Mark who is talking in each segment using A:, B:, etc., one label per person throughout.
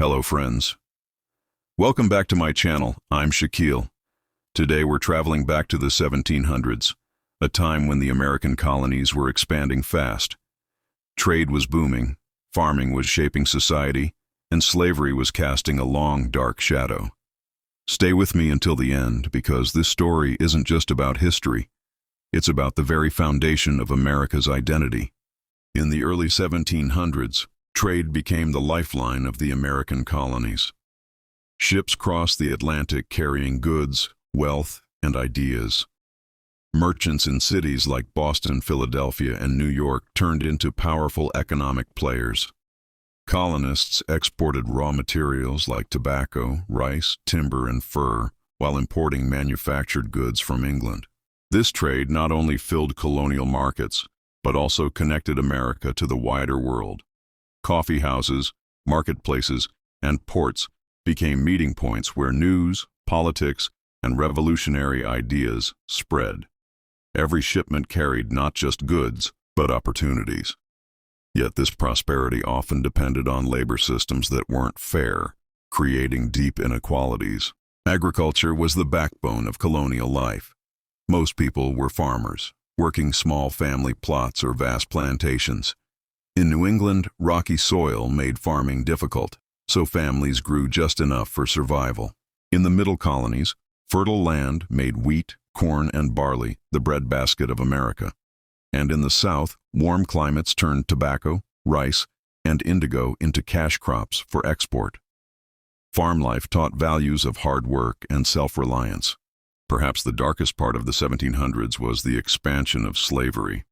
A: Hello friends. Welcome back to my channel. I'm Shaquille. Today we're traveling back to the 1700s, a time when the American colonies were expanding fast. Trade was booming, farming was shaping society, and slavery was casting a long, dark shadow. Stay with me until the end, because this story isn't just about history. It's about the very foundation of America's identity. In the early 1700s, trade became the lifeline of the American colonies. Ships crossed the Atlantic carrying goods, wealth, and ideas. Merchants in cities like Boston, Philadelphia, and New York turned into powerful economic players. Colonists exported raw materials like tobacco, rice, timber, and fur, while importing manufactured goods from England. This trade not only filled colonial markets, but also connected America to the wider world. Coffee houses, marketplaces, and ports became meeting points where news, politics, and revolutionary ideas spread. Every shipment carried not just goods, but opportunities. Yet this prosperity often depended on labor systems that weren't fair, creating deep inequalities. Agriculture was the backbone of colonial life. Most people were farmers, working small family plots or vast plantations. In New England, rocky soil made farming difficult, so families grew just enough for survival. In the middle colonies, fertile land made wheat, corn, and barley the breadbasket of America. And in the South, warm climates turned tobacco, rice, and indigo into cash crops for export. Farm life taught values of hard work and self-reliance. Perhaps the darkest part of the 1700s was the expansion of slavery.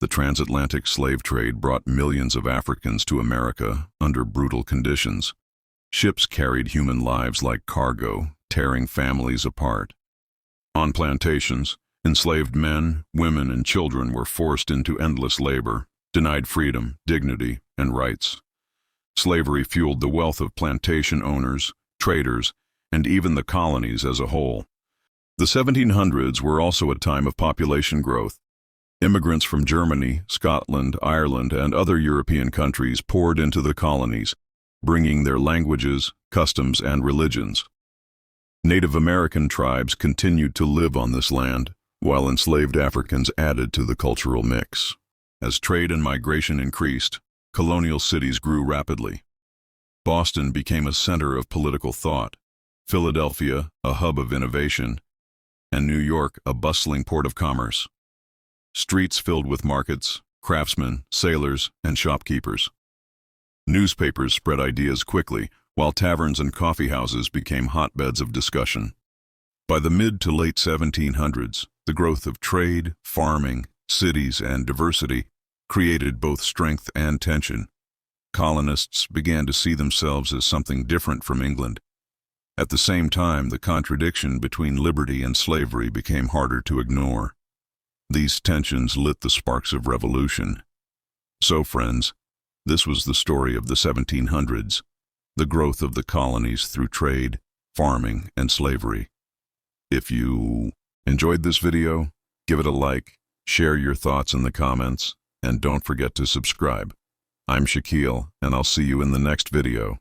A: The transatlantic slave trade brought millions of Africans to America under brutal conditions. Ships carried human lives like cargo, tearing families apart. On plantations, enslaved men, women, and children were forced into endless labor, denied freedom, dignity, and rights. Slavery fueled the wealth of plantation owners, traders, and even the colonies as a whole. The 1700s were also a time of population growth. Immigrants from Germany, Scotland, Ireland, and other European countries poured into the colonies, bringing their languages, customs, and religions. Native American tribes continued to live on this land, while enslaved Africans added to the cultural mix. As trade and migration increased, colonial cities grew rapidly. Boston became a center of political thought, Philadelphia a hub of innovation, and New York a bustling port of commerce. Streets filled with markets, craftsmen, sailors, and shopkeepers. Newspapers spread ideas quickly, while taverns and coffee houses became hotbeds of discussion. By the mid to late 1700s, the growth of trade, farming, cities, and diversity created both strength and tension. Colonists began to see themselves as something different from England. At the same time, the contradiction between liberty and slavery became harder to ignore. These tensions lit the sparks of revolution. So, friends, this was the story of the 1700s, the growth of the colonies through trade, farming, and slavery. If you enjoyed this video, give it a like, share your thoughts in the comments, and don't forget to subscribe. I'm Shaquille, and I'll see you in the next video.